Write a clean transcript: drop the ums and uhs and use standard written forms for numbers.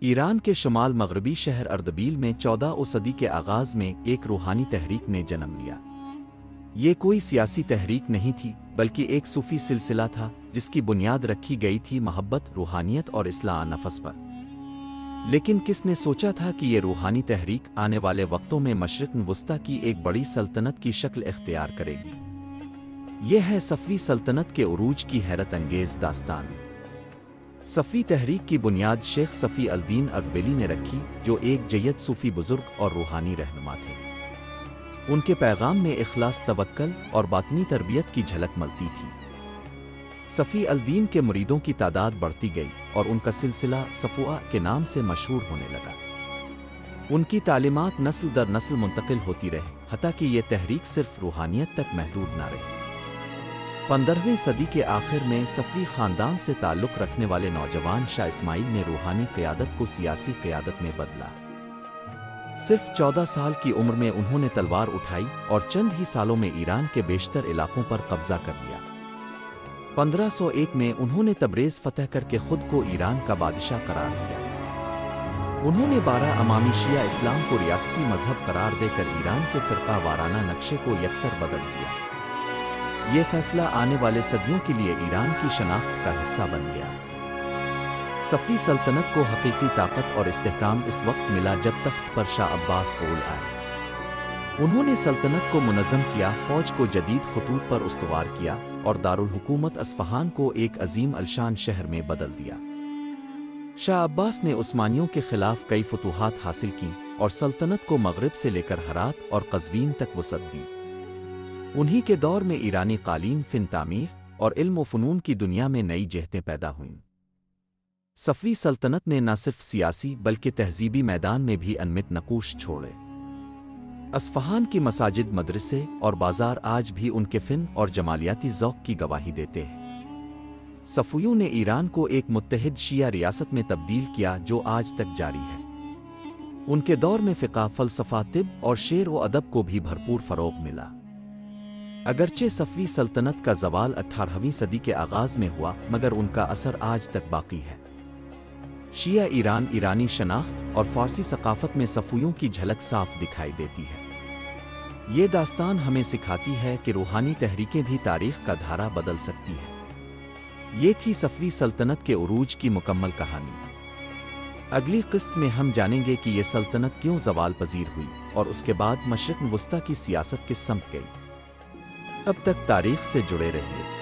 ایران کے شمال مغربی شہر اردبیل میں 14 صدی کے آغاز میں ایک روحانی تحریک نے جنم لیا۔ یہ کوئی سیاسی تحریک نہیں تھی بلکہ ایک صوفی سلسلہ تھا جس کی بنیاد رکھی گئی تھی محبت، روحانیت اور اصلاح نفس پر۔ لیکن کس نے سوچا تھا کہ یہ روحانی تحریک آنے والے وقتوں میں مشرق وسطیٰ کی ایک بڑی سلطنت کی شکل اختیار کرے گی؟ یہ ہے صفوی سلطنت کے عروج کی حیرت انگیز داستان۔ صفوی تحریک کی بنیاد شیخ صفی الدین اردبیلی نے رکھی، جو ایک جید صوفی بزرگ اور روحانی رہنما تھے۔ ان کے پیغام میں اخلاص، توکل اور باطنی تربیت کی جھلک ملتی تھی۔ صفی الدین کے مریدوں کی تعداد بڑھتی گئی اور ان کا سلسلہ صفوہ کے نام سے مشہور ہونے لگا۔ ان کی تعلیمات نسل در نسل منتقل ہوتی رہی، حتیٰ کہ یہ تحریک صرف روحانیت تک محدود نہ رہی۔ 15ویں صدی کے آخر میں صفوی خاندان سے تعلق رکھنے والے نوجوان شاہ اسماعیل نے روحانی قیادت کو سیاسی قیادت میں بدلا۔ صرف 14 سال کی عمر میں انہوں نے تلوار اٹھائی اور چند ہی سالوں میں ایران کے بیشتر علاقوں پر قبضہ کر لیا۔ 1501 میں انہوں نے تبریز فتح کر کے خود کو ایران کا بادشاہ قرار دیا۔ انہوں نے 12 امامی شیعہ اسلام کو ریاستی مذہب قرار دے کر ایران کے فرقہ وارانہ نقشے کو یکسر بدل دیا۔ یہ فیصلہ آنے والے صدیوں کے لیے ایران کی شناخت کا حصہ بن گیا۔ صفوی سلطنت کو حقیقی طاقت اور استحکام اس وقت ملا جب تخت پر شاہ عباس اول آئے۔ انہوں نے سلطنت کو منظم کیا، فوج کو جدید خطوط پر استوار کیا اور دارالحکومت اصفہان کو ایک عظیم الشان شہر میں بدل دیا۔ شاہ عباس نے عثمانیوں کے خلاف کئی فتوحات حاصل کیں اور سلطنت کو مغرب سے لے کر ہرات اور قزوین تک وسعت دی۔ انہی کے دور میں ایرانی قالین، فن تعمیر اور علم و فنون کی دنیا میں نئی جہتیں پیدا ہوئیں۔ صفوی سلطنت نے نہ صرف سیاسی بلکہ تہذیبی میدان میں بھی انمٹ نقوش چھوڑے۔ اصفہان کی مساجد، مدرسے اور بازار آج بھی ان کے فن اور جمالیاتی ذوق کی گواہی دیتے ہیں۔ صفویوں نے ایران کو ایک متحد شیعہ ریاست میں تبدیل کیا جو آج تک جاری ہے۔ ان کے دور میں فقہ، فلسفہ، طب اور شعر و ادب کو بھی بھرپور فروغ ملا۔ اگرچہ صفوی سلطنت کا زوال 18ویں صدی کے آغاز میں ہوا، مگر ان کا اثر آج تک باقی ہے۔ شیعہ ایران، ایرانی شناخت اور فارسی ثقافت میں صفویوں کی جھلک صاف دکھائی دیتی ہے۔ یہ داستان ہمیں سکھاتی ہے کہ روحانی تحریکیں بھی تاریخ کا دھارا بدل سکتی ہیں۔ یہ تھی صفوی سلطنت کے عروج کی مکمل کہانی۔ اگلی قسط میں ہم جانیں گے کہ یہ سلطنت کیوں زوال پذیر ہوئی اور اس کے بعد مشرق وسطیٰ کی سیاست کس سمت گئی۔ اب تک تاریخ سے جڑے رہیے۔